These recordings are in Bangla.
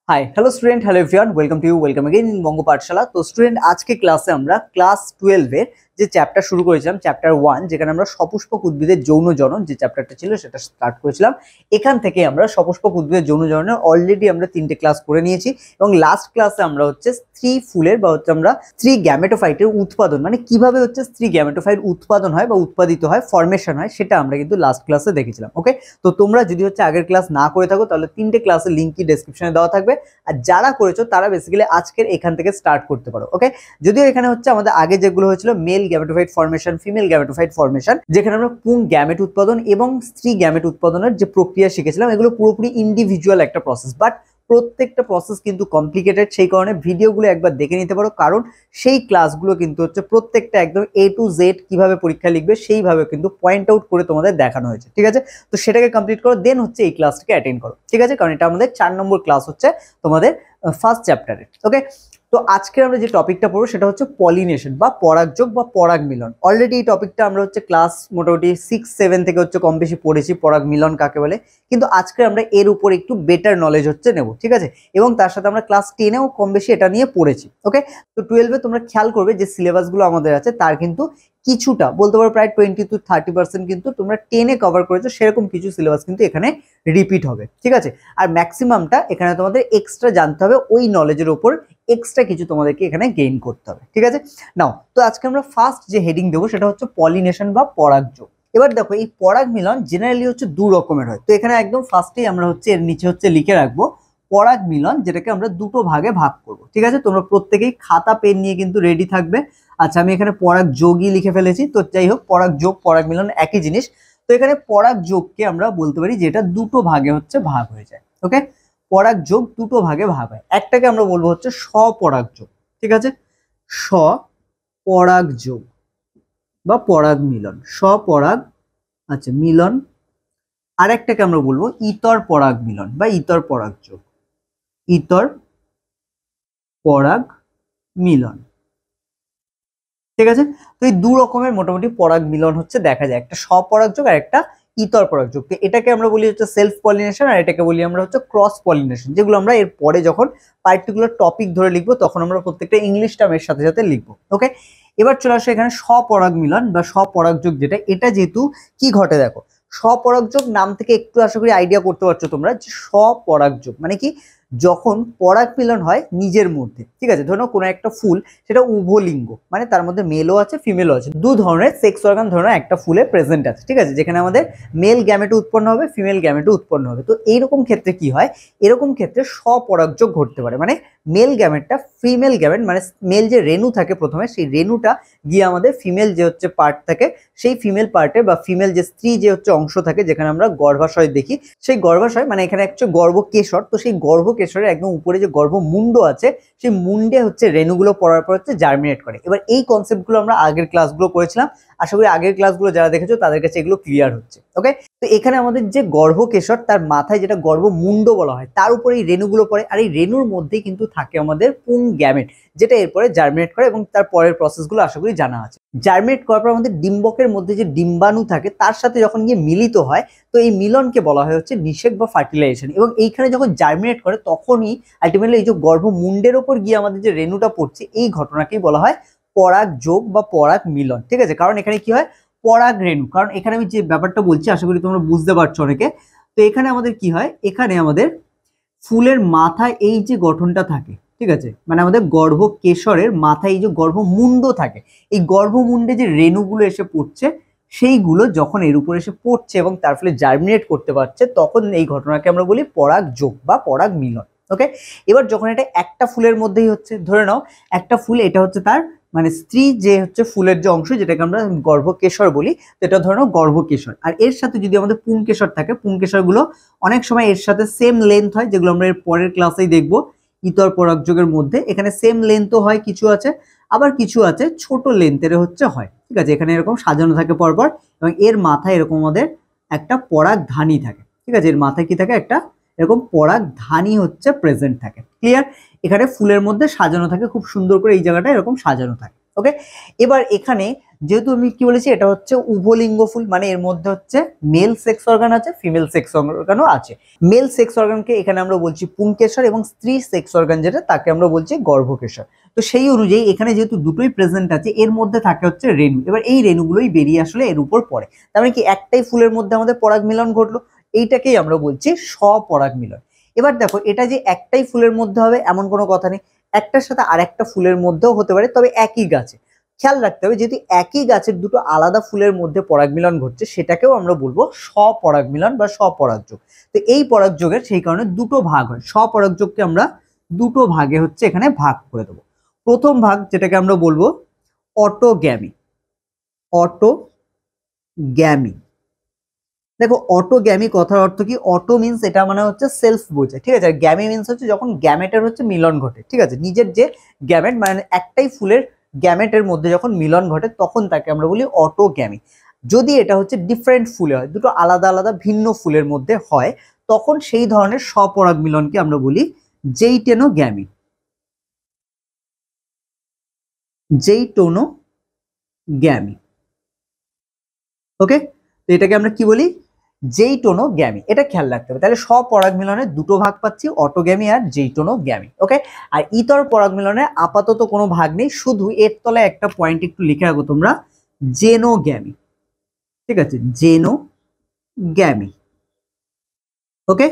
Hi hello student hello everyone welcome to you welcome again in Bong Pathshala. तो स्टूडेंट आज के क्लासे আমরা ক্লাস 12 এর যে চ্যাপ্টার শুরু করেছিলাম চ্যাপ্টার 1 যেখানে আমরা সপুষ্পক উদ্ভিদের যৌন জনন যে চ্যাপ্টারটা ছিল সেটা স্টার্ট করেছিলাম। এখান থেকে আমরা সপুষ্পক উদ্ভিদের যৌন জননের অলরেডি আমরা তিনটে ক্লাস করে নিয়েছি এবং লাস্ট ক্লাসে আমরা হচ্ছে স্ত্রী ফুলের বা হচ্ছে আমরা স্ত্রী গ্যামেটোফাইটের উৎপাদন মানে কিভাবে হচ্ছে স্ত্রী গ্যামেটোফাইট উৎপাদন হয় বা উৎপাদিত হয় ফর্মেশন হয় সেটা আমরা কিন্তু লাস্ট ক্লাসে দেখেছিলাম। ওকে, তো তোমরা যদি হচ্ছে আগের ক্লাস না করে থাকো তাহলে তিনটে ক্লাসের লিংক কি ডেসক্রিপশনে দেওয়া থাকবে, আর যারা করেছো তারা বেসিক্যালি আজকের এখান থেকে স্টার্ট করতে পারো। ওকে, যদিও এখানে হচ্ছে আমাদের আগে যেগুলো হয়েছিল male gametophyte formation, female gametophyte formation, যেখানে আমরা পুং গ্যামেট উৎপাদন এবং স্ত্রী গ্যামেট উৎপাদনের যে প্রক্রিয়া শিখেছিলাম এগুলো পুরোপুরি ইন্ডিভিজুয়াল একটা প্রসেস, বাট প্রত্যেকটা প্রসেস কিন্তু কমপ্লিকেটেড। সেই কারণে ভিডিওগুলো একবার দেখে নিতে পারো, কারণ সেই ক্লাসগুলো কিন্তু হচ্ছে প্রত্যেকটা একদম A to Z কিভাবে পরীক্ষা লিখবে সেইভাবে কিন্তু পয়েন্ট আউট করে তোমাদের দেখানো হয়েছে। ঠিক আছে, তো সেটাকে কমপ্লিট করো, দেন হচ্ছে এই ক্লাসটাকে অ্যাটেন্ড করো। ঠিক আছে, কারণ এটা আমাদের 4 নম্বর ক্লাস হচ্ছে তোমাদের ফার্স্ট চ্যাপ্টারে। ওকে, তো আজকে আমরা যে টপিকটা পড়বো সেটা হচ্ছে পলিনেশন বা পরাগযোগ বা পরাগ মিলন। অলরেডি এই টপিকটা আমরা হচ্ছে ক্লাস মোটামুটি 6-7 থেকে হচ্ছে কম বেশি পড়েছি পরাগ মিলন কাকে বলে, কিন্তু আজকে আমরা এর উপর একটু বেটার নলেজ হচ্ছে নেব। ঠিক আছে, এবং তার সাথে আমরা ক্লাস 10-এও কম বেশি এটা নিয়ে পড়েছি। ওকে, তো 12-এ তোমরা খেয়াল করবে যে সিলেবাসগুলো আমাদের আছে তার কিন্তু কিছুটা বলতে পারো প্রায় 20-30% কিন্তু তোমরা 10-এ কভার করেছো, সেরকম কিছু সিলেবাস কিন্তু এখানে রিপিট হবে। ঠিক আছে, আর ম্যাক্সিমামটা এখানে তোমাদের এক্সট্রা জানতে হবে, ওই নলেজের উপর এক্সট্রা কিছু তোমাদেরকে এখানে গেইন করতে হবে। ঠিক আছে, নাও তো আজকে আমরা ফার্স্ট যে হেডিং দেবো সেটা হচ্ছে পলিনেশন বা পরাগযোগ। এবার দেখো এই পরাগ মিলন জেনারেলি হচ্ছে দু রকমের হয়। তো এখানে একদম ফার্স্টেই আমরা হচ্ছে এর নিচে হচ্ছে লিখে রাখবো পরাগ মিলন, যেটাকে আমরা দুটো ভাগে ভাগ করব। ঠিক আছে, তোমরা প্রত্যেকেই খাতা পেন নিয়ে কিন্তু রেডি থাকবে। আচ্ছা, আমি এখানে পরাগ যোগই লিখে ফেলেছি, তো যাই হোক পরাগ যোগ পরাগ মিলন একই জিনিস। তো এখানে পরাগ যোগকে আমরা বলতে পারি যে এটা দুটো ভাগে হচ্ছে ভাগ হয়ে যায়। ওকে, পরাগ যোগ দুটো ভাগে ভাগ হয়, একটাকে আমরা বলবো হচ্ছে স্বপরাগ যোগ। ঠিক আছে, স্বপরাগ যোগ বা পরাগ মিলন, স্বপরাগ আচ্ছা মিলন। আরেকটাকে আমরা বলবো ইতর পরাগ মিলন বা ইতর পরাগ যোগ, ইতর পরাগ মিলন। ঠিক আছে, তো এই দু রকমের মোটামুটি পরাগ মিলন হচ্ছে দেখা যায়, একটা স্বপরাগ যোগ আর একটা ইতর পরাগ যোগ। এটাকে আমরা বলি হচ্ছে সেলফ পলিনেশন আর এটাকে বলি আমরা হচ্ছে ক্রস পলিনেশন, যেগুলো আমরা এর পরে যখন পার্টিকুলার টপিক ধরে লিখবো তখন আমরা প্রত্যেকটা ইংলিশ টার্মের সাথে সাথে লিখবো। ওকে, এবার চলে আসে এখানে স্বপরাগ মিলন বা স্বপরাগ যোগ, যেটা এটা যেহেতু কি ঘটে দেখো, স্বপরাগ যোগ নাম থেকে একটু আশা করি আইডিয়া করতে পারছো তোমরা যে স্বপরাগ যোগ মানে কি, যখন পরাগ মিলন হয় নিজের মধ্যে। ঠিক আছে, ধরো কোনো একটা ফুল সেটা উভলিঙ্গ মানে তার মধ্যে মেলও আছে ফিমেলও আছে, দু ধরনের সেক্স অর্গান ধরো একটা ফুলে প্রেজেন্ট আছে। ঠিক আছে, যেখানে আমাদের মেল গ্যামেটো উৎপন্ন হবে ফিমেল গ্যামেটো উৎপন্ন হবে। তো এইরকম ক্ষেত্রে কি হয়, এরকম ক্ষেত্রে স্বপরাগযোগ ঘটতে পারে, মানে মেল গ্যামেটটা ফিমেল গ্যামেট মানে মেল যে রেণু থাকে প্রথমে সেই রেণুটা গিয়ে আমাদের ফিমেল যে হচ্ছে পার্ট থাকে সেই ফিমেল পার্টে বা ফিমেল যে স্ত্রী যে হচ্ছে অংশ থাকে যেখানে আমরা গর্ভাশয় দেখি, সেই গর্ভাশয় মানে এখানে একটা গর্ভকেশর, তো সেই গর্ভকেশরের একদম উপরে যে গর্ভমুণ্ড আছে সেই মুন্ডে হচ্ছে রেণুগুলো পড়ার পর হচ্ছে জার্মিনেট করে। এবার এই কনসেপ্টগুলো আমরা আগের ক্লাসগুলো করেছিলাম, আশা করি আগের ক্লাসগুলো যারা দেখেছো তাদের কাছে এগুলো ক্লিয়ার হচ্ছে। ওকে, তো এখানে আমাদের যে গর্ভকেশর তার মাথায় যেটা গর্ভমুণ্ড বলা হয় তার উপরে এই রেণুগুলো পড়ে, আর এই রেণুর মধ্যেই কিন্তু থাকে আমাদের পুং গ্যামেট, যেটা এরপরে জার্মিনেট করে এবং তার পরের প্রসেসগুলো আশা করি জানা আছে। জার্মিনেট করার পর আমাদের ডিম্বকের মধ্যে যে ডিম্বাণু থাকে তার সাথে যখন গিয়ে মিলিত হয় তো এই মিলনকে বলা হয় হচ্ছে নিষেক বা ফার্টিলাইজেশন, এবং এইখানে যখন জার্মিনেট করে তখনই আলটিমেটলি এই যে গর্ভমুণ্ডের ওপর গিয়ে আমাদের যে রেণুটা পড়ছে এই ঘটনাকেই বলা হয় পরাগ যোগ বা পরাগ মিলন। ঠিক আছে, কারণ এখানে কি হয় পরাগ রেণু, কারণ এখানে আমি যে ব্যাপারটা বলছি আশা করি তোমরা বুঝতে পারছো অনেকে। তো এখানে আমাদের কি হয়, এখানে আমাদের ফুলের মাথায় এই যে গঠনটা থাকে, ঠিক আছে, মানে আমাদের গর্ভকেশরের মাথায় এই যে গর্ভমুণ্ড থাকে, এই গর্ভমুণ্ডে যে রেণুগুলো এসে পড়ছে সেইগুলো যখন এর উপর এসে পড়ছে এবং তার ফলে জার্মিনেট করতে পারছে তখন এই ঘটনাকে আমরা বলি পরাগ যোগ বা পরাগ মিলন। ওকে, এবার যখন এটা একটা ফুলের মধ্যেই হচ্ছে, ধরে নাও একটা ফুল এটা হচ্ছে তার মানে স্ত্রী যে হচ্ছে ফুলের যে অংশ যেটাকে আমরা গর্ভকেশর বলি, তো এটা ধরে নাও গর্ভকেশর, আর এর সাথে যদি আমাদের পুংকেশর থাকে, পুংকেশর গুলো অনেক সময় এর সাথে সেম লেন্থ হয়, যেগুলো আমরা এর পরের ক্লাসেই দেখবো ইতর পরাগযোগের মধ্যে। এখানে সেম লেন্থও হয় কিছু আছে, আবার কিছু আছে ছোট লেন্থের হচ্ছে হয়। ঠিক আছে, এখানে এরকম সাজানো থাকে পরপর এবং এর মাথায় এরকম আমাদের একটা পরাগধানী থাকে। ঠিক আছে, এর মাথায় কি থাকে একটা এরকম পরাগধানী হচ্ছে প্রেজেন্ট থাকে। ক্লিয়ার, এখানে ফুলের মধ্যে সাজানো থাকে খুব সুন্দর করে, এই জায়গাটা এরকম সাজানো থাকে। ওকে, এবার এখানে যেহেতু আমি কি বলেছি এটা হচ্ছে উভলিঙ্গ ফুল, মানে এর মধ্যে হচ্ছে মেল সেক্স অর্গান আছে, ফিমেল সেক্স অর্গানও আছে। মেল সেক্স অর্গানকে এখানে আমরা বলছি পুংকেশর, এবং স্ত্রী সেক্স অর্গান যেটা তাকে আমরা বলছি গর্ভকেশর। তো সেই অনুযায়ী এখানে যেহেতু দুটোই প্রেজেন্ট আছে, এর মধ্যে থাকে হচ্ছে রেণু। এবার এই রেণুগুলোই বেরিয়ে আসলে এর উপর পড়ে, তার মানে কি একটাই ফুলের মধ্যে আমাদের পরাগ মিলন ঘটলো, এইটাকেই আমরা বলছি স্বপরাগ মিলন। এবার দেখো এটা যে একটাই ফুলের মধ্যে হবে এমন কোনো কথা নেই, একটার সাথে আরেকটা ফুলের মধ্যেও হতে পারে, তবে একই গাছে। খেয়াল রাখতে হবে যদি একই গাছের দুটো আলাদা ফুলের মধ্যে পরাগ মিলন ঘটছে সেটাকেও আমরা বলবো স্বপরাগ মিলন বা স্বপরাগযোগ। তো এই পরাগযোগের সেই কারণে দুটো ভাগ হয়, স্বপরাগযোগকে আমরা দুটো ভাগে হচ্ছে এখানে ভাগ করে দেবো। প্রথম ভাগ যেটাকে আমরা বলবো অটোগ্যামি। অটোগ্যামি, দেখো অটোগ্যামি কথার অর্থ কি? অটো মিন্স এটা মানে হচ্ছে সেলফ বোঝায়, ঠিক আছে। আর গ্যামি মিন্স হচ্ছে যখন গ্যামেটের হচ্ছে মিলন ঘটে, ঠিক আছে। নিজের যে গ্যামেট মানে একটাই ফুলের গ্যামেটের মধ্যে যখন মিলন ঘটে তখন তাকে আমরা বলি অটোগ্যামি। যদি এটা হচ্ছে ডিফারেন্ট ফুলে হয়, দুটো আলাদা আলাদা ভিন্ন ফুলের মধ্যে হয়, তখন সেই ধরনের স্বপরাগ মিলনকে আমরা বলি জেইটেনোগ্যামি। জেইটোনোগ্যামি, ওকে। তো এটাকে আমরা কি বলি? জেইটোনোগ্যামি। এটা খেয়াল রাখতে হবে। তাহলে স্বপরাগ মিলনের দুটো ভাগ পাচ্ছি, অটোগ্যামি আর জেইটোনোগ্যামি, ওকে। আর ইতর পরাগ মিলনে আপাতত কোনো ভাগ নেই, শুধু এর তলায় একটা পয়েন্ট একটু লিখে রাখো তোমরা, জেনোগ্যামি, ঠিক আছে, জেনোগ্যামি, ওকে।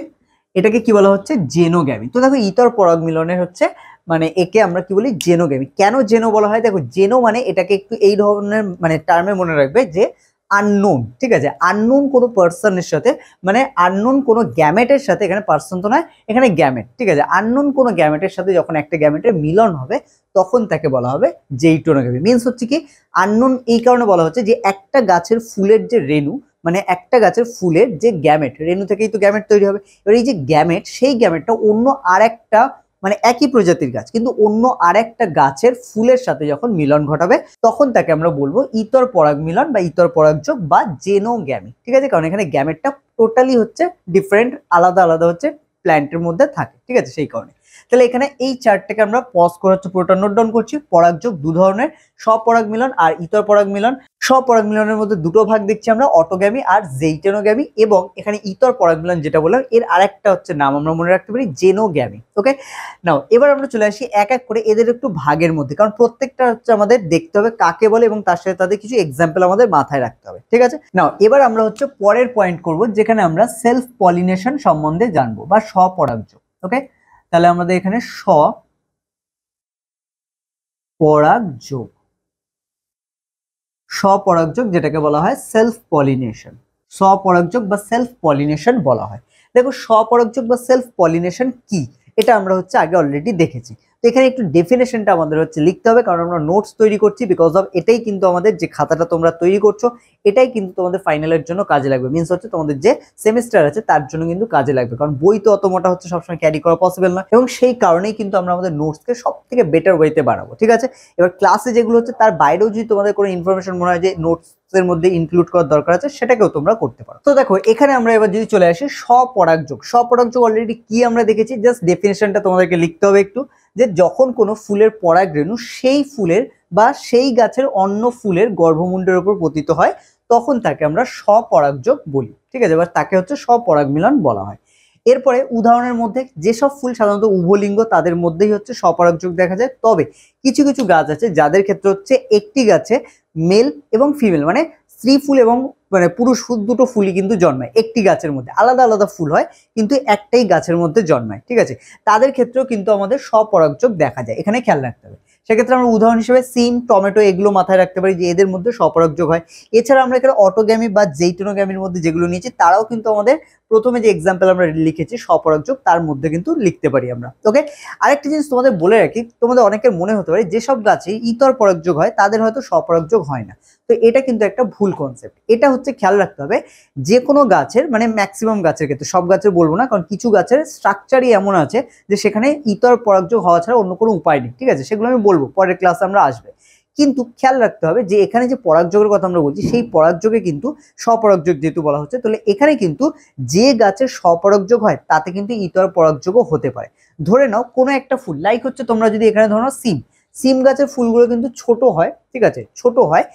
এটাকে কি বলা হচ্ছে? জেনোগ্যামি। তো দেখো ইতর পরাগ মিলনের হচ্ছে মানে একে আমরা কি বলি? জেনোগ্যামি। কেন জেনো বলা হয়? দেখো জেনো মানে এটাকে একটু এই ধরনের মানে টার্মে মনে রাখবে যে আননোন, ঠিক আছে, আননোন কোনো পার্সনের সাথে, মানে আননোন কোনো গ্যামেটের সাথে, এখানে পার্সন তো নয়, এখানে গ্যামেট, ঠিক আছে, আননোন কোনো গ্যামেটের সাথে যখন একটা গ্যামেটের মিলন হবে তখন তাকে বলা হবে জেইটোনোগ্যামি। মিন্স হচ্ছে কি আননোন এই কারণে বলা হচ্ছে যে একটা গাছের ফুলের যে রেণু, মানে একটা গাছের ফুলের যে গ্যামেট, রেণু থেকেই তো গ্যামেট তৈরি হবে, এবার এই যে গ্যামেট, সেই গ্যামেটটা অন্য আরেকটা মানে একই প্রজাতির গাছ কিন্তু অন্য আরেকটা গাছের ফুলের সাথে যখন মিলন ঘটাবে তখন তাকে আমরা বলবো ইতর পরাগ মিলন বা ইতর পরাগযোগ বা জেনোগ্যামি, ঠিক আছে। কারণ এখানে গ্যামেটটা টোটালি হচ্ছে ডিফারেন্ট, আলাদা আলাদা হচ্ছে প্ল্যান্টের মধ্যে থাকে, ঠিক আছে, সেই কারণে। তাহলে এখানে এই চার্টটাকে আমরা পজ করে হচ্ছে পুরোটা নোট ডাউন করছি। পরাগযোগ দু ধরনের, স্বপরাগ মিলন আর ইতর পরাগ মিলন। স্বপরাগ মিলনের মধ্যে দুটো ভাগ দেখছি আমরা, অটোগ্যামি আর জেইটোনোগ্যামি, এবং এখানে ইতর পরাগ মিলন যেটা বললাম এর আরেকটা হচ্ছে নাম আমরা মনে রাখতে পারি জেনোগ্যামি, ওকে। নাও এবার আমরা চলে আসি এক এক করে এদের একটু ভাগের মধ্যে, কারণ প্রত্যেকটা হচ্ছে আমাদের দেখতে হবে কাকে বলে এবং তার সাথে তাদের কিছু এক্সাম্পল আমাদের মাথায় রাখতে হবে, ঠিক আছে। নাও এবার আমরা হচ্ছে পরের পয়েন্ট করব যেখানে আমরা সেলফ পলিনেশন সম্বন্ধে জানবো বা স্বপরাগযোগ, ওকে। তাহলে আমাদের এখানে স্বপরাগযোগ, স্বপরাগযোগ যেটাকে বলা হয় সেলফ পলিনেশন, স্বপরাগযোগ বা সেলফ পলিনেশন বলা হয়। দেখো স্বপরাগযোগ বা সেলফ পলিনেশন কি এটা আমরা হচ্ছে আগে অলরেডি দেখেছি। তো এখানে একটু ডেফিনেশনটা আমাদের হচ্ছে লিখতে হবে, কারণ আমরা নোটস তৈরি করছি, বিকজ অফ এটাই কিন্তু আমাদের যে খাতাটা তোমরা তৈরি করছো এটাই কিন্তু তোমাদের ফাইনালের জন্য কাজে লাগবে। মিন্স হচ্ছে তোমাদের যে সেমিস্টার আছে তার জন্য কিন্তু কাজে লাগবে, কারণ বই তো অত মোটা হচ্ছে সবসময় ক্যারি করা পসিবল না, এবং সেই কারণেই কিন্তু আমরা আমাদের নোটসকে সব থেকে বেটার ওয়েতে বানাবো, ঠিক আছে। এবার ক্লাসে যেগুলো হচ্ছে তার বাইরেও যদি তোমাদের কোনো ইনফরমেশন মনে হয় যে নোটস এর মধ্যে ইনক্লুড করার দরকার আছে সেটাকেও তোমরা করতে পারো। তো দেখো এখানে আমরা এবার যদি চলে আসি স্বপরাগযোগ। স্বপরাগযোগ অলরেডি কি আমরা দেখেছি, জাস্ট ডেফিনেশনটা তোমাদেরকে লিখতে হবে একটু, যে যখন কোনো ফুলের পরাগ রেণু সেই ফুলের বা সেই গাছের অন্য ফুলের গর্ভমুণ্ডের উপর পতিত হয় তখন তাকে আমরা স্বপরাগযোগ বলি, ঠিক আছে, বা তাকে হচ্ছে স্বপরাগ মিলন বলা হয়। এরপরে উদাহরণের মধ্যে যেসব ফুল সাধারণত উভলিঙ্গ তাদের মধ্যেই হচ্ছে স্বপরাগযোগ দেখা যায়, তবে কিছু কিছু গাছ আছে যাদের ক্ষেত্রে হচ্ছে একটি গাছে মেল এবং ফিমেল মানে স্ত্রী ফুল এবং মানে পুরুষ ফুল দুটো ফুলই কিন্তু জন্মায় একটি গাছের মধ্যে, আলাদা আলাদা ফুল হয় কিন্তু একটাই গাছের মধ্যে জন্মায়, ঠিক আছে। তাদের ক্ষেত্রেও কিন্তু আমাদের স্বপরাগযোগ দেখা যায়, এখানে খেয়াল রাখতে হবে। সেক্ষেত্রে আমরা উদাহরণ হিসেবে সিম, টমেটো এগুলো মাথায় রাখতে পারি যে এদের মধ্যে স্বপরাগযোগ হয়। এছাড়া আমরা এখানে অটোগ্যামি বা জেইটোনোগ্যামির মধ্যে যেগুলো নিয়েছি তারাও কিন্তু আমাদের প্রথমে যে এক্সাম্পল আমরা লিখেছি স্বপরাগযোগ তার মধ্যে কিন্তু লিখতে পারি আমরা, ওকে। আরেকটা জিনিস তোমাদের বলে রাখি, তোমাদের অনেকের মনে হতে পারে যেসব গাছে ইতর পরাগযোগ হয় তাদের হয়তো স্বপরাগযোগ হয় না, তো এটা কিন্তু একটা ভুল কনসেপ্ট। এটা হচ্ছে খেয়াল রাখতে হবে যে কোনো গাছের মানে ম্যাক্সিমাম গাছের ক্ষেত্রে, সব গাছের বলবো না কারণ কিছু গাছের স্ট্রাকচারই এমন আছে যে সেখানে ইতর পরাগযোগ হওয়া ছাড়া অন্য কোনো উপায় নেই, ঠিক আছে, সেগুলো আমি বলবো পরের ক্লাসে আমরা আসবে। কিন্তু খেয়াল রাখতে হবে যে এখানে যে পরাগযোগের কথা আমরা বলছি সেই পরাগযোগে কিন্তু স্বপরাগযোগ যেহেতু বলা হচ্ছে, তাহলে এখানে কিন্তু যে গাছের স্বপরাগযোগ হয় তাতে কিন্তু ইতর পরাগযোগও হতে পারে। ধরে নাও কোনো একটা ফুল লাইক হচ্ছে তোমরা যদি এখানে ধরো সিম গাছের ফুলগুলো কিন্তু ছোট হয়, ঠিক আছে, ছোট হয়,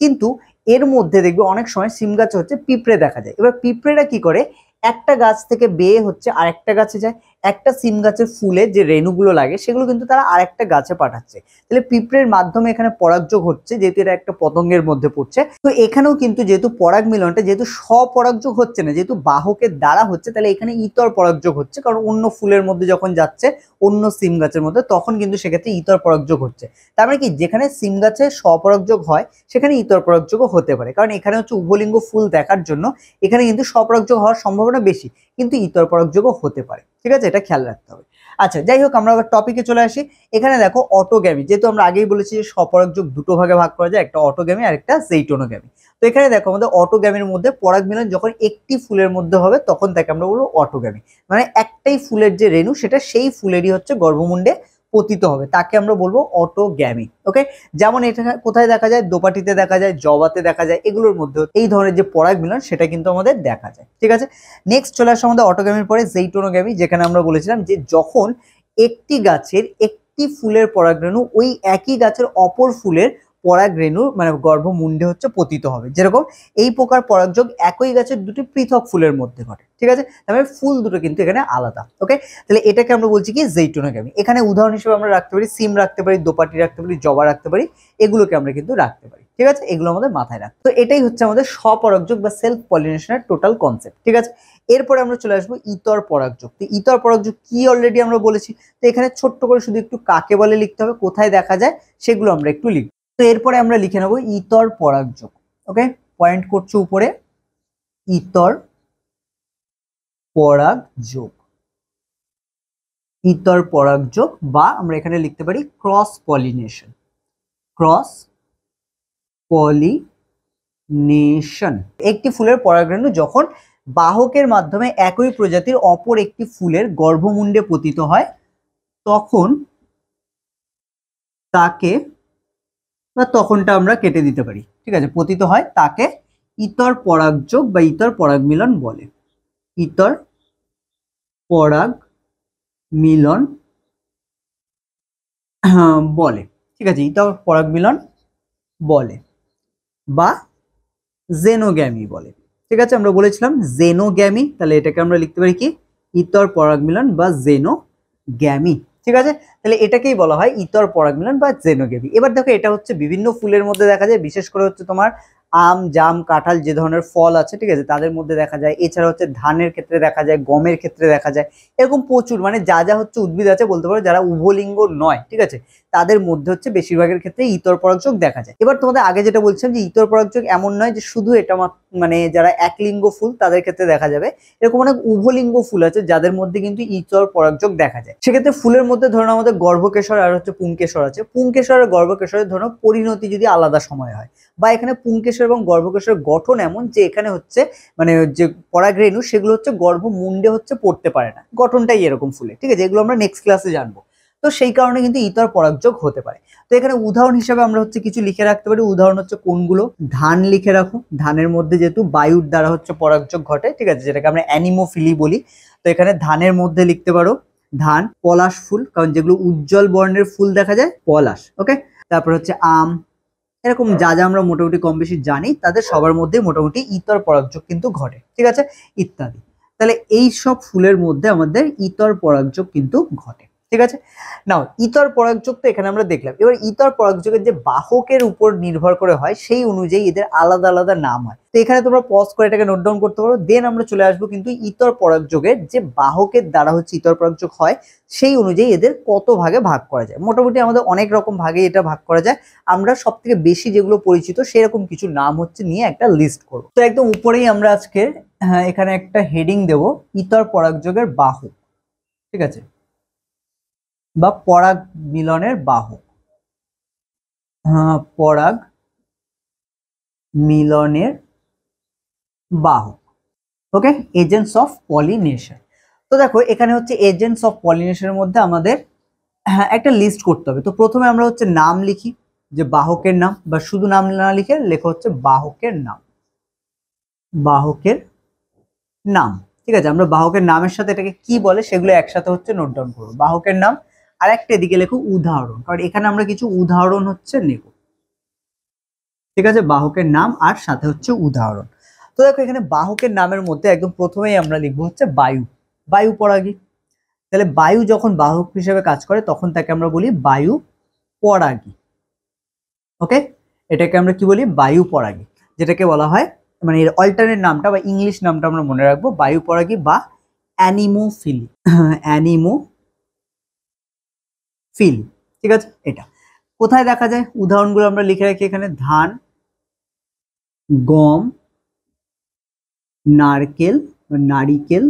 কিন্তু এর মধ্যে দেখবে অনেক সময় সিম গাছে হচ্ছে পিঁপড়ে দেখা যায়। এবার পিঁপড়েরা কি করে, একটা গাছ থেকে বেয়ে হচ্ছে আরেকটা গাছে যায়, একটা সিম গাছের ফুলে যে রেণুগুলো লাগে সেগুলো কিন্তু তারা আরেকটা গাছে পাঠাচ্ছে। তাহলে পিঁপড়ের মাধ্যমে এখানে পরাগযোগ হচ্ছে, যেহেতু এটা একটা পতঙ্গের মধ্যে পড়ছে। তো এখানেও কিন্তু যেহেতু পরাগ মিলনটা যেহেতু স্বপরাগযোগ হচ্ছে না, যেহেতু বাহকের দ্বারা হচ্ছে, তাহলে এখানে ইতর পরাগযোগ হচ্ছে। কারণ অন্য ফুলের মধ্যে যখন যাচ্ছে অন্য সিম গাছের মধ্যে, তখন কিন্তু সেক্ষেত্রে ইতর পরাগযোগ হচ্ছে। তার মানে কি, যেখানে সিম গাছে স্বপরাগযোগ হয় সেখানে ইতর পরাগযোগও হতে পারে। কারণ এখানে হচ্ছে উভলিঙ্গ ফুল দেখার জন্য এখানে কিন্তু স্বপরাগযোগ হওয়ার সম্ভাবনা বেশি, কিন্তু ইতর পরাগযোগও হতে পারে। ঠিক আছে, এটা খেয়াল রাখতে হবে। আচ্ছা, যাই হোক, আমরা আবার টপিকে চলে আসি। এখানে দেখো অটোগ্যামি, যেহেতু আমরা আগেই বলেছি যে স্বপরাগযোগ দুটো ভাগে ভাগ করা যায়, একটা অটোগ্যামি আর একটা জেইটোনোগ্যামি। তো এখানে দেখো আমাদের অটোগ্যামির মধ্যে পরাগ মিলন যখন একটি ফুলের মধ্যে হবে তখন তাকে আমরা বলবো অটোগ্যামি। মানে একটাই ফুলের যে রেণু সেটা সেই ফুলেরই হচ্ছে গর্ভমুণ্ডে পতিত হবে, তাকে আমরা বলবো অটোগ্যামি। ওকে, যেমন এটা কোথায় দেখা যায়, দোপাটিতে দেখা যায়, জবাতে দেখা যায়, এগুলোর মধ্যে এই ধরনের যে পরাগ মিলন সেটা কিন্তু আমাদের দেখা যায়। ঠিক আছে, নেক্সট চলে আসে আমাদের অটোগ্যামির পরে জেইটোনোগ্যামি, যেখানে আমরা বলেছিলাম যে যখন একটি গাছের একটি ফুলের পরাগরেণু ওই একই গাছের অপর ফুলের পরাগরেণু মানে গর্ভমুণ্ডে হচ্ছে পতিত হবে। যেরকম এই প্রকার পরাগযোগ একই গাছের দুটি পৃথক ফুলের মধ্যে ঘটে। ঠিক আছে, তাহলে ফুল দুটো কিন্তু এখানে আলাদা। ওকে, তাহলে এটাকে আমরা বলছি কি জেইটোনোগ্যামি। এখানে উদাহরণ হিসেবে আমরা রাখতে পারি সিম রাখতে পারি, দোপাটি রাখতে পারি, জবা রাখতে পারি, এগুলোকে আমরা কিন্তু রাখতে পারি। ঠিক আছে, এগুলো আমাদের মাথায় রাখতে। তো এটাই হচ্ছে আমাদের স্বপরাগযোগ বা সেলফ পলিনেশনের টোটাল কনসেপ্ট। ঠিক আছে, এরপরে আমরা চলে আসবো ইতর পরাগযোগ। তো ইতর পরাগযোগ কি অলরেডি আমরা বলেছি। তো এখানে ছোট্ট করে শুধু একটু কাকে বলে লিখতে হবে, কোথায় দেখা যায় সেগুলো আমরা একটু লিখব। তো এরপরে আমরা লিখে নেবো ইতর পরাগযোগ। ওকে, পয়েন্ট করছো উপরে, ইতর পরাগযোগ। ইতর পরাগযোগ বা আমরা এখানে লিখতে পারি ক্রস পলিনেশন। ক্রস পলিনেশন, একটি ফুলের পরাগরেণু যখন বাহকের মাধ্যমে একই প্রজাতির অপর একটি ফুলের গর্ভমুণ্ডে পতিত হয় তখন তাকে, বা তখনটা আমরা কেটে দিতে পারি। ঠিক আছে, পতিত হয় তাকে ইতর পরাগযোগ বা ইতর পরাগ মিলন বলে। ইতর পরাগ মিলন বলে। ঠিক আছে, ইতর পরাগ মিলন বলে বা জেনোগ্যামি বলে। ঠিক আছে, আমরা বলেছিলাম জেনোগ্যামি, তাহলে এটাকে আমরা লিখতে পারি কি ইতর পরাগ মিলন বা জেনোগ্যামি। ঠিক আছে, তাহলে এটাকেই বলা হয় ইতর পরাগ মিলন বা জেনোগ্যামি। এবার দেখো, এটা হচ্ছে বিভিন্ন ফুলের মধ্যে দেখা যায়, বিশেষ করে হচ্ছে তোমার আম, জাম, কাঁঠাল যে ধরনের ফল আছে, ঠিক আছে, তাদের মধ্যে দেখা যায়। এছাড়া হচ্ছে ধানের ক্ষেত্রে দেখা যায়, গমের ক্ষেত্রে দেখা যায়, এরকম প্রচুর মানে যা যা হচ্ছে উদ্ভিদ আছে বলতে পারো যারা উভলিঙ্গ নয়, ঠিক আছে, তাদের মধ্যে হচ্ছে বেশিরভাগের ক্ষেত্রে ইতর পরাগযোগ দেখা যায়। এবার তোমাদের আগে যেটা বলছিলাম যে ইতর পরাগযোগ এমন নয় যে শুধু এটা মানে যারা একলিঙ্গ ফুল তাদের ক্ষেত্রে দেখা যাবে, এরকম অনেক উভলিঙ্গ ফুল আছে যাদের মধ্যে কিন্তু ইতর পরাগযোগ দেখা যায়। সেক্ষেত্রে ফুলের মধ্যে ধরুন আমাদের গর্ভকেশর আর হচ্ছে পুংকেশর আছে। পুংকেশর আর গর্ভকেশরের ধরুন পরিণতি যদি আলাদা সময় হয়, বা এখানে পুংকেশর এবং গর্ভকেশরের গঠন এমন যে এখানে হচ্ছে মানে যে পরাগরেণু সেগুলো হচ্ছে গর্ভমুণ্ডে হচ্ছে পড়তে পারে না, গঠনটাই এরকম ফুলে। ঠিক আছে, এগুলো আমরা নেক্সট ক্লাসে জানবো। তো সেই কারণে কিন্তু ইতর পরাগযোগ হতে পারে। তো এখানে উদাহরণ হিসেবে আমরা হচ্ছে কিছু লিখে রাখতে পারি। উদাহরণ হচ্ছে কোনগুলো, ধান লিখে রাখো। ধানের মধ্যে যেহেতু বায়ুর দ্বারা হচ্ছে পরাগযোগ ঘটে, ঠিক আছে, যেটাকে আমরা অ্যানিমোফিলি বলি। তো এখানে ধানের মধ্যে লিখতে পারো ধান, পলাশ ফুল, কারণ যেগুলো উজ্জ্বল বর্ণের ফুল দেখা যায় পলাশ। ওকে, তারপর হচ্ছে আম, এরকম যা যা আমরা মোটামুটি কম বেশি জানি তাদের সবার মধ্যে মোটামুটি ইতর পরাগযোগ কিন্তু ঘটে। ঠিক আছে, ইত্যাদি। তাহলে এই সব ফুলের মধ্যে আমাদের ইতর পরাগযোগ কিন্তু ঘটে। ঠিক আছে, নাও ইতর পরাগযোগ তো এখানে আমরা দেখলাম। এবার ইতর পরাগযোগের যে বাহকের উপর নির্ভর করে হয় সেই অনুযায়ী এদের আলাদা আলাদা নাম হয়। তো এখানে তোমরা পজ করে এটাকে নোট ডাউন করতে পারো। দেন আমরা চলে আসবো কিন্তু ইতর পরাগযোগের যে বাহকের দ্বারা হচ্ছে ইতর পরাগযোগ হয় সেই অনুযায়ী এদের কত ভাগে ভাগ করা যায়। মোটামুটি আমাদের অনেক রকম ভাগে এটা ভাগ করা যায়। আমরা সব থেকে বেশি যেগুলো পরিচিত সেরকম কিছু নাম হচ্ছে নিয়ে একটা লিস্ট করবো। তো একদম উপরেই আমরা আজকে এখানে একটা হেডিং দেব, ইতর পরাগযোগের বাহক। ঠিক আছে, বা পরাগ মিলনের বাহক। পরাগ মিলনের বাহক। ওকে, এজেন্টস অফ পলিনেশন। তো দেখো এখানে হচ্ছে এজেন্টস অফ পলিনেশনের মধ্যে আমাদের একটা লিস্ট করতে হবে। তো প্রথমে আমরা হচ্ছে নাম লিখি, যে বাহকের নাম, বা শুধু নাম না লিখে লেখা হচ্ছে বাহকের নাম। বাহকের নাম। ঠিক আছে, আমরা বাহকের নামের সাথে এটাকে কি বলে সেগুলো একসাথে হচ্ছে নোট ডাউন করবো। বাহকের নাম, আর একটা এদিকে লেখো উদাহরণ, কারণ এখানে আমরা কিছু উদাহরণ হচ্ছে নেব। ঠিক আছে, বাহকের নাম আর সাথে হচ্ছে উদাহরণ। তো দেখো এখানে বাহকের নামের মধ্যে একদম প্রথমেই আমরা লিখবো হচ্ছে বায়ু, বায়ু পরাগী। তাহলে বায়ু যখন বাহক হিসেবে কাজ করে তখন তাকে আমরা বলি বায়ু পরাগী। ওকে, এটাকে আমরা কি বলি, বায়ু পরাগী, যেটাকে বলা হয় মানে এর অল্টারনেট নামটা বা ইংলিশ নামটা আমরা মনে রাখবো বায়ু পরাগী বা অ্যানিমোফিলি। অ্যানিমোফিলি, ঠিক আছে। এটা কোথায় দেখা যায়, উদাহরণগুলো আমরা লিখে রাখি এখানে, ধান, গম, নারকেল, নারিকেল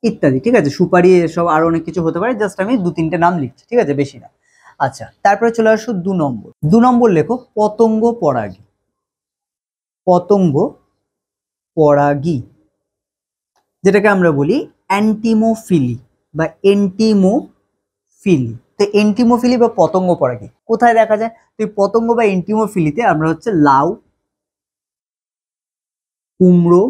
ইত্যাদি, ঠিক আছে, সুপারি, এসব আরো অনেক কিছু হতে পারে, জাস্ট আমি 2-3টে নাম লিখছি, ঠিক আছে, বেশি না। আচ্ছা, তারপরে চলে আসো 2 নম্বর। 2 নম্বর লেখো পতঙ্গ পরাগী। পতঙ্গ পরাগী, যেটাকে আমরা বলি অ্যান্টিমোফিলি বা এন্টিমোফিলি। তো এন্টিমোফিলি বা পতঙ্গ পরাগী কোথায় দেখা যায়, তো এই পতঙ্গ বা এন্টিমোফিলিতে আমরা হচ্ছে লাউ, কুমড়ো,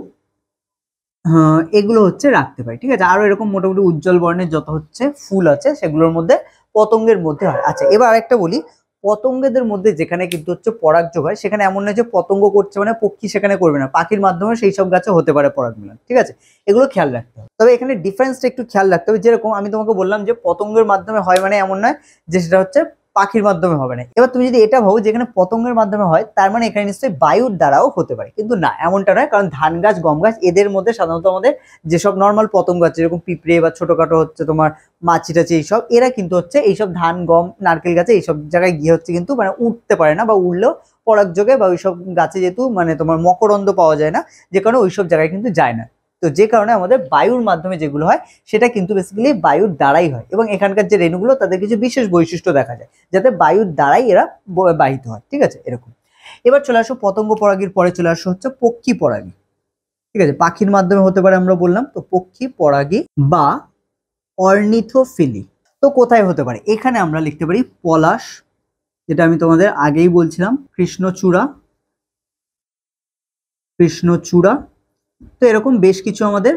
এগুলো হচ্ছে রাখতে পারি, ঠিক আছে। আরো এরকম মোটামুটি উজ্জ্বল বর্ণের যত হচ্ছে ফুল আছে সেগুলোর মধ্যে পতঙ্গের মধ্যে হয়। আচ্ছা, এবার আরেকটা বলি, পতঙ্গদের মধ্যে যেখানে কিন্তু হচ্ছে পরাগযোগ হয় সেখানে এমন নয় যে পতঙ্গ করছে মানে পক্ষী সেখানে করবে না, পাখির মাধ্যমে সেই সব গাছে হতে পারে পরাগ মিলন, ঠিক আছে। এগুলো খেয়াল রাখতে হবে, তবে এখানে ডিফারেন্সটা একটু খেয়াল রাখতে হবে। যেরকম আমি তোমাকে বললাম যে পতঙ্গের মাধ্যমে হয় মানে এমন নয় যে সেটা হচ্ছে পাখির মাধ্যমে হবে না। এবার তুমি যদি এটা ভাবো যেখানে পতঙ্গের মাধ্যমে হয় তার মানে এখানে নিশ্চয়ই বায়ুর দ্বারাও হতে পারে, কিন্তু না, এমনটা নয়। কারণ ধান গাছ, গম গাছ, এদের মধ্যে সাধারণত আমাদের যেসব নর্মাল পতঙ্গ আছে যেরকম পিঁপড়ে বা ছোটখাটো হচ্ছে তোমার মাছি টাছি এইসব, এরা কিন্তু হচ্ছে এইসব ধান, গম, নারকেল গাছে এইসব জায়গায় গিয়ে হচ্ছে কিন্তু মানে উঠতে পারে না, বা উঠলেও পরাগযোগে বা ওইসব গাছে যেহেতু মানে তোমার মকরন্দ পাওয়া যায় না, যে কারণে ওইসব জায়গায় কিন্তু যায় না। তো যে কারণে আমাদের বায়ুর মাধ্যমে যেগুলো হয় সেটা কিন্তু বেসিক্যালি বায়ুর দ্বারাই হয়, এবং এখানকার যে রেণুগুলো তাদের কিছু বিশেষ বৈশিষ্ট্য দেখা যায় যাতে বায়ুর দ্বারাই এরা বাহিত হয়, ঠিক আছে, এরকম। এবার চলে আসো পতঙ্গ পরাগীর পরে চলে আসো হচ্ছে পক্ষী পরাগী, ঠিক আছে, পাখির মাধ্যমে হতে পারে আমরা বললাম, তো পক্ষী পরাগী বা অর্নিথোফিলি। তো কোথায় হতে পারে, এখানে আমরা লিখতে পারি পলাশ, যেটা আমি তোমাদের আগেই বলছিলাম, কৃষ্ণচূড়া, কৃষ্ণচূড়া। তো এরকম বেশ কিছু আমাদের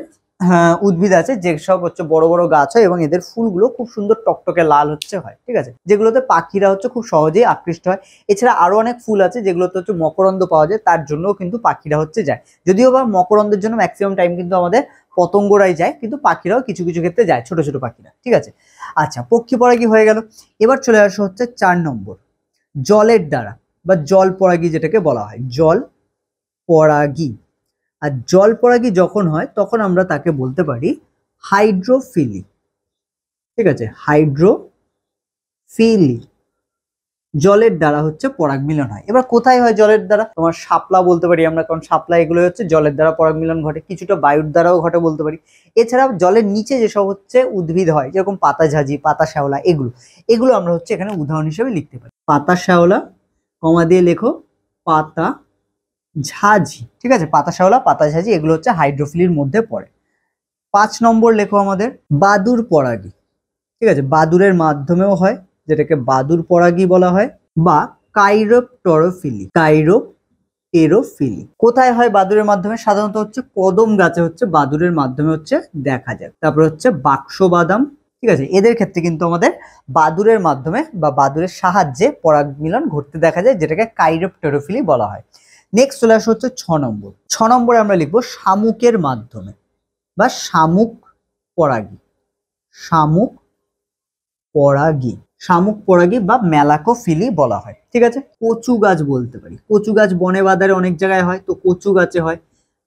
উদ্ভিদ আছে যেসব হচ্ছে বড় বড় গাছ হয় এবং এদের ফুলগুলো খুব সুন্দর টকটকে লাল হচ্ছে হয়, ঠিক আছে, যেগুলোতে পাখিরা হচ্ছে খুব সহজেই আকৃষ্ট হয়। এছাড়া আরো অনেক ফুল আছে যেগুলোতে হচ্ছে মকরন্দ পাওয়া যায়, তার জন্য কিন্তু পাখিরা হচ্ছে যায়, যদিও বা মকরন্দের জন্য ম্যাক্সিমাম টাইম কিন্তু আমাদের পতঙ্গরাই যায়, কিন্তু পাখিরাও কিছু কিছু ক্ষেত্রে যায়, ছোট ছোট পাখিরা, ঠিক আছে। আচ্ছা, পক্ষী পরাগী হয়ে গেল। এবার চলে আসো হচ্ছে 4 নম্বর, জলের দ্বারা বা জল পরাগী, যেটাকে বলা হয় জল পরাগী। আর জল পরাগী যখন হয় তখন আমরা তাকে বলতে পারি হাইড্রোফিলি, ঠিক আছে, হাইড্রোফিলি। জলের দ্বারা হচ্ছে পরাগ মিলন হয়। এবার কোথায় হয় জলের দ্বারা, তোমার শাপলা বলতে পারি আমরা, কারণ শাপলা এগুলো হচ্ছে জলের দ্বারা পরাগ মিলন ঘটে, কিছুটা বায়ুর দ্বারাও ঘটে বলতে পারি। এছাড়াও জলের নিচে যেসব হচ্ছে উদ্ভিদ হয় যেরকম পাতা ঝাঁঝি, পাতা শ্যাওলা, এগুলো এগুলো আমরা হচ্ছে এখানে উদাহরণ হিসেবে লিখতে পারি। পাতা শ্যাওলা, কমা দিয়ে লেখো পাতা ঝাঁঝি, ঠিক আছে, পাতা শ্যাওলা, পাতা ঝাঁঝি, এগুলো হচ্ছে হাইড্রোফিলির মধ্যে পড়ে। 5 নম্বর লেখো আমাদের বাদুর পরাগী, ঠিক আছে, বাদুরের মাধ্যমেও হয়, যেটাকে বাদুর পরাগী বলা হয়, বা কাইরোপটেরোফিলি, কাইরোপটেরোফিলি। কোথায় হয় বাদুরের মাধ্যমে, সাধারণত হচ্ছে কদম গাছে হচ্ছে বাদুরের মাধ্যমে হচ্ছে দেখা যায়। তারপরে হচ্ছে বাক্স বাদাম, ঠিক আছে, এদের ক্ষেত্রে কিন্তু আমাদের বাদুরের মাধ্যমে বা বাদুরের সাহায্যে পরাগ মিলন ঘটতে দেখা যায়, যেটাকে কাইরোপটেরোফিলি বলা হয়। নেক্সট চলে আসে হচ্ছে 6 নম্বর। 6 নম্বরে আমরা লিখবো শামুকের মাধ্যমে বা শামুক পরাগী, শামুক পরাগী, শামুক পরাগী বা মেলাকোফিলি বলা হয়, ঠিক আছে। কচু গাছ বলতে পারি, কচু গাছ বনে বাদারে অনেক জায়গায় হয়, তো কচু গাছে হয়।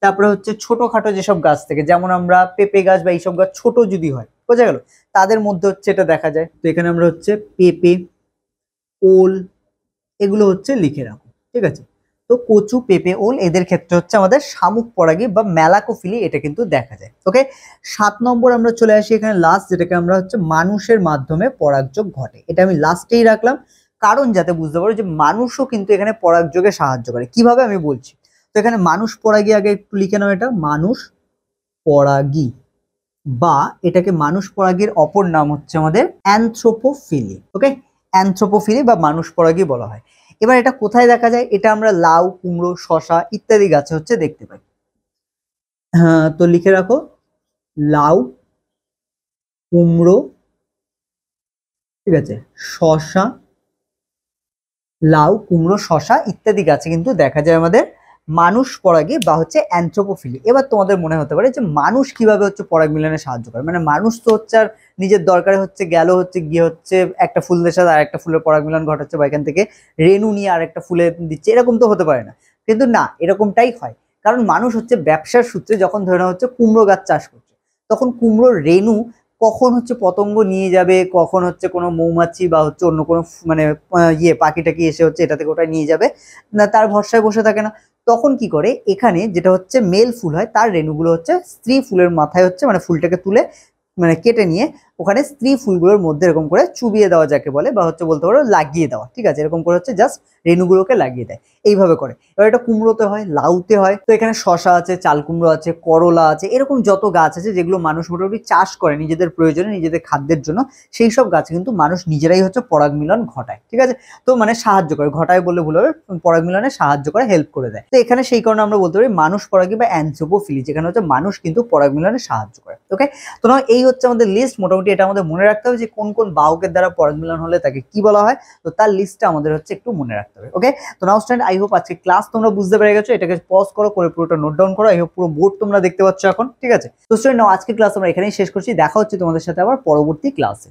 তারপরে হচ্ছে ছোটখাটো যেসব গাছ থেকে, যেমন আমরা পেঁপে গাছ বা এইসব গাছ ছোট যদি হয়, বোঝা গেল, তাদের মধ্যে হচ্ছে এটা দেখা যায়। তো এখানে আমরা হচ্ছে পেঁপে, ওল, এগুলো হচ্ছে লিখে রাখো, ঠিক আছে। তো কচু, পেঁপে, ওল, এদের ক্ষেত্রে হচ্ছে আমাদের শামুক পরাগী বা মেলাকোফিলি এটা কিন্তু দেখা যায়। ওকে, 7 নম্বর আমরা চলে আসি এখানে লাস্ট, যেটাকে আমরা হচ্ছে মানুষের মাধ্যমে পরাগযোগ ঘটে। এটা আমি লাস্টেই রাখলাম কারণ যাতে বুঝতে পারো যে মানুষও কিন্তু এখানে পরাগযোগে সাহায্য করে। কিভাবে আমি বলছি, তো এখানে মানুষ পরাগী আগে একটু লিখে নাও, এটা মানুষ পরাগী, বা এটাকে মানুষ পরাগীর অপর নাম হচ্ছে আমাদের অ্যানথ্রোপোফিলি। ওকে, অ্যানথ্রোপোফিলি বা মানুষ পরাগী বলা হয়। এবার এটা কোথায় দেখা যায়, এটা আমরা লাউ, কুমড়ো, শসা ইত্যাদি গাছে হচ্ছে দেখতে পাই। হ্যাঁ, তো লিখে রাখো লাউ, কুমড়ো, ঠিক আছে, শসা, লাউ, কুমড়ো, শশা ইত্যাদি গাছে কিন্তু দেখা যায় আমাদের মানুষ পরাগী বা হচ্ছে অ্যানথ্রোপোফিলি। এবার তোমাদের মনে হতে পারে যে মানুষ কিভাবে হচ্ছে পরাগ মিলনে সাহায্য করে, মানে মানুষ তো হচ্ছে আর নিজের দরকারে হচ্ছে গেল হচ্ছে গিয়ে হচ্ছে একটা ফুলের সাথে আর একটা ফুলের পরাগ মিলন ঘটাচ্ছে বা এখান থেকে রেণু নিয়ে আর একটা ফুলে দিচ্ছে, এরকম তো হতে পারে না। কিন্তু না, এরকমটাই হয়। কারণ মানুষ হচ্ছে ব্যবসার সূত্রে যখন ধরে নেওয়া হচ্ছে কুমড়ো গাছ চাষ করছে, তখন কুমড়োর রেণু কখন হচ্ছে পতঙ্গ নিয়ে যাবে, কখন হচ্ছে কোনো মৌমাছি বা হচ্ছে অন্য কোনো মানে পাখি টাকি এসে হচ্ছে এটা থেকে ওটা নিয়ে যাবে না, তার ভরসায় বসে থাকে না। তখন কি করে, এখানে যেটা হচ্ছে মেল ফুল হয় তার রেণুগুলো হচ্ছে স্ত্রী ফুলের মাথায় হচ্ছে মানে ফুলটাকে তুলে মানে কেটে নিয়ে ওখানে স্ত্রী ফুলগুলোর মধ্যে এরকম করে চুবিয়ে দেওয়া যাকে বলে, বা হচ্ছে বলতে পারো লাগিয়ে দেওয়া, ঠিক আছে, এরকম করে হচ্ছে জাস্ট রেণুগুলোকে লাগিয়ে দেয়, এইভাবে করে। এবার এটা কুমড়োতে হয়, লাউতে হয়, তো এখানে শশা আছে, চাল কুমড়ো আছে, করলা আছে, এরকম যত গাছ আছে যেগুলো মানুষ মোটামুটি চাষ করে নিজেদের প্রয়োজনে, নিজেদের খাদ্যের জন্য, সেই সব গাছে কিন্তু মানুষ নিজেরাই হচ্ছে পরাগ মিলন ঘটায়, ঠিক আছে। তো মানে সাহায্য করে, ঘটায় বললে ভুল হবে, পরাগ মিলনে সাহায্য করে, হেল্প করে দেয়। তো এখানে সেই কারণে আমরা বলতে পারি মানুষ পরাগী বা অ্যানথ্রোপোফিলি, যেখানে হচ্ছে মানুষ কিন্তু পরাগ মিলনে সাহায্য করে। ওকে, তো না এই হচ্ছে আমাদের লিস্ট। মোটামুটি এটা আমাদের মনে রাখতে হবে যে কোন কোন বাহকের দ্বারা পরাগ মিলন হলে তাকে কি বলা হয়, তো তার লিস্টটা আমাদের হচ্ছে একটু মনে রাখতে হবে। ওকে, তো নাও স্টুডেন্ট, আই হোপ আজকে ক্লাস তোমরা বুঝতে পেরে গেছো, এটাকে পজ করো, করে পুরোটা নোট ডাউন করো। আই হোপ পুরো বোর্ড তোমরা দেখতে পাচ্ছ এখন, ঠিক আছে। তো স্টুডেন্ট নাও আজকে ক্লাস আমরা এখানেই শেষ করছি, দেখা হচ্ছে তোমাদের সাথে আবার পরবর্তী ক্লাসে।